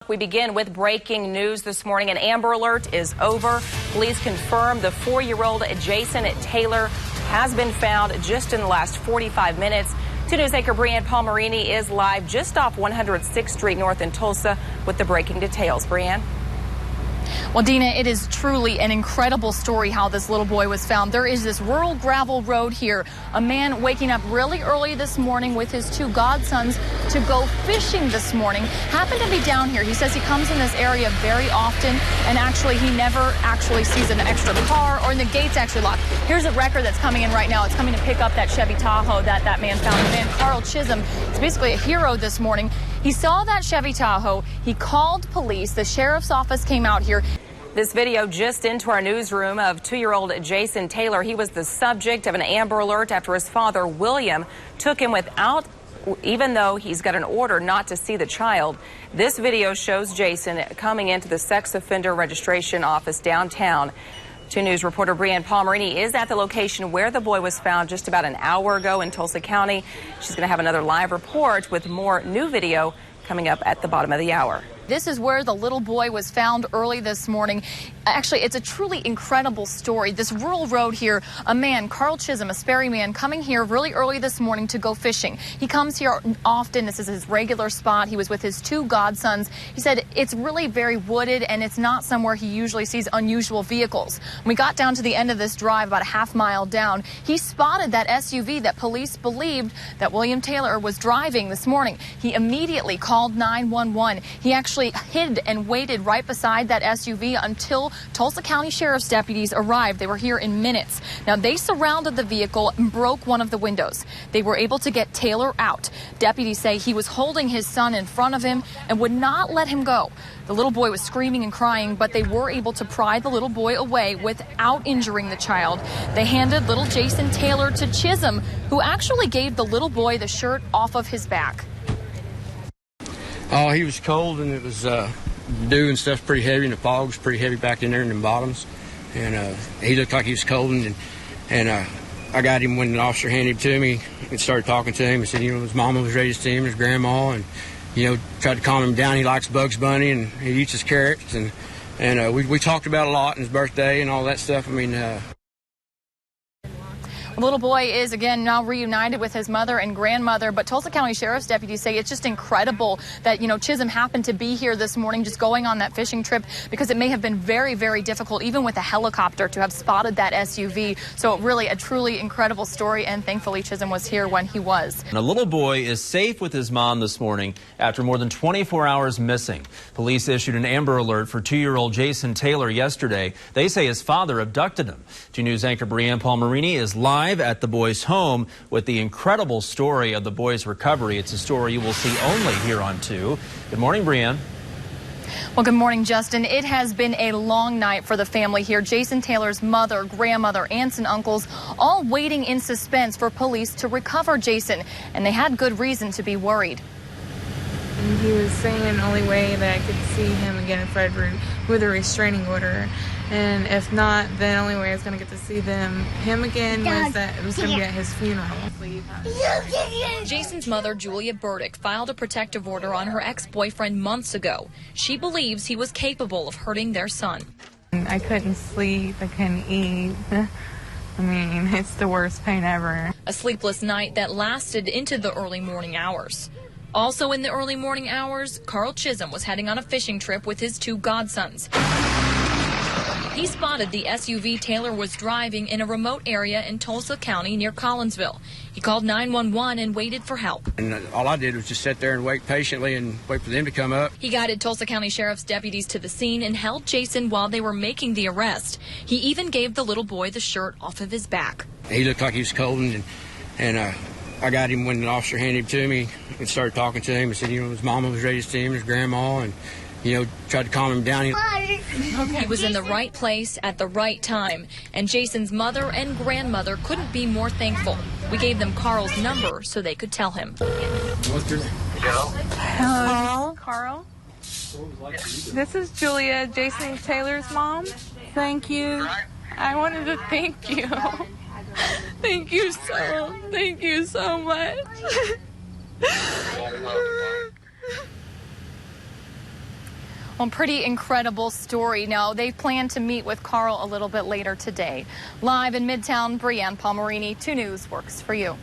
We begin with breaking news this morning. An Amber Alert is over. Police confirm the 4-year-old Jason Taylor has been found just in the last 45 minutes. 2 News anchor Brianne Palmerini is live just off 106th Street North in Tulsa with the breaking details. Brianne? Well, Dina, it is truly an incredible story how this little boy was found. There is this rural gravel road here. A man waking up really early this morning with his 2 godsons to go fishing this morning. Happened to be down here. He says he comes in this area very often, and actually he never actually sees an extra car or the gate's actually locked. Here's a wrecker that's coming in right now. It's coming to pick up that Chevy Tahoe that man found. The man, Carl Chisholm, is basically a hero this morning. He saw that Chevy Tahoe. He called police. The sheriff's office came out here. This video just into our newsroom of 2-year-old Jason Taylor. He was the subject of an Amber Alert after his father, William, took him without, even though he's got an order not to see the child. This video shows Jason coming into the sex offender registration office downtown. 2 News reporter Brianne Palmerini is at the location where the boy was found just about an hour ago in Tulsa County. She's going to have another live report with more new video coming up at the bottom of the hour. This is where the little boy was found early this morning. Actually, it's a truly incredible story. This rural road here, a man, Carl Chisholm, a Sperry man, coming here really early this morning to go fishing. He comes here often. This is his regular spot. He was with his 2 godsons. He said it's really very wooded, and it's not somewhere he usually sees unusual vehicles. When we got down to the end of this drive, about a half mile down, he spotted that SUV that police believed that William Taylor was driving this morning. He immediately called 911. He actually hid and waited right beside that SUV until Tulsa County Sheriff's deputies arrived. They were here in minutes. Now, they surrounded the vehicle and broke one of the windows. They were able to get Taylor out. Deputies say he was holding his son in front of him and would not let him go. The little boy was screaming and crying, but they were able to pry the little boy away without injuring the child. They handed little Jason Taylor to Chisholm, who actually gave the little boy the shirt off of his back. Oh, he was cold, and it was dew and stuff pretty heavy, and the fog was pretty heavy back in there in the bottoms. And he looked like he was cold, and I got him when the officer handed him to me and started talking to him. I said, his mama was ready to see him, his grandma, and, tried to calm him down. He likes Bugs Bunny, and he eats his carrots, and we talked about a lot, and his birthday and all that stuff. The little boy is, again, now reunited with his mother and grandmother, but Tulsa County Sheriff's deputies say it's just incredible that, Chisholm happened to be here this morning just going on that fishing trip, because it may have been very, very difficult, even with a helicopter, to have spotted that SUV. So really a truly incredible story, and thankfully Chisholm was here when he was. And a little boy is safe with his mom this morning after more than 24 hours missing. Police issued an Amber Alert for 2-year-old Jason Taylor yesterday. They say his father abducted him. 2 News anchor Brianne Palmerini is live at the boy's home with the incredible story of the boy's recovery. It's a story you will see only here on 2. Good morning, Brianne. Well, good morning, Justin. It has been a long night for the family here. Jason Taylor's mother, grandmother, aunts and uncles, all waiting in suspense for police to recover Jason, and they had good reason to be worried. And he was saying the only way that I could see him again in Frederick with a restraining order. And if not, the only way I was going to get to see him again was that it was going to be at his funeral. Jason's mother, Julia Burdick, filed a protective order on her ex-boyfriend months ago. She believes he was capable of hurting their son. I couldn't sleep. I couldn't eat. It's the worst pain ever. A sleepless night that lasted into the early morning hours. Also in the early morning hours, Carl Chisholm was heading on a fishing trip with his 2 godsons. He spotted the SUV Taylor was driving in a remote area in Tulsa County near Collinsville. He called 911 and waited for help. And all I did was just sit there and wait patiently and wait for them to come up. He guided Tulsa County Sheriff's deputies to the scene and held Jason while they were making the arrest. He even gave the little boy the shirt off of his back. He looked like he was cold, and I got him when the officer handed him to me and started talking to him. I said, his mama was ready to see him, his grandma, and tried to calm him down. He was in the right place at the right time, and Jason's mother and grandmother couldn't be more thankful. We gave them Carl's number so they could tell him. Hello, Carl. This is Julia, Jason Taylor's mom. Thank you. I wanted to thank you. Thank you so much. Well, pretty incredible story. Now, they plan to meet with Carl a little bit later today. Live in Midtown, Brianne Palmerini, 2 News Works for you.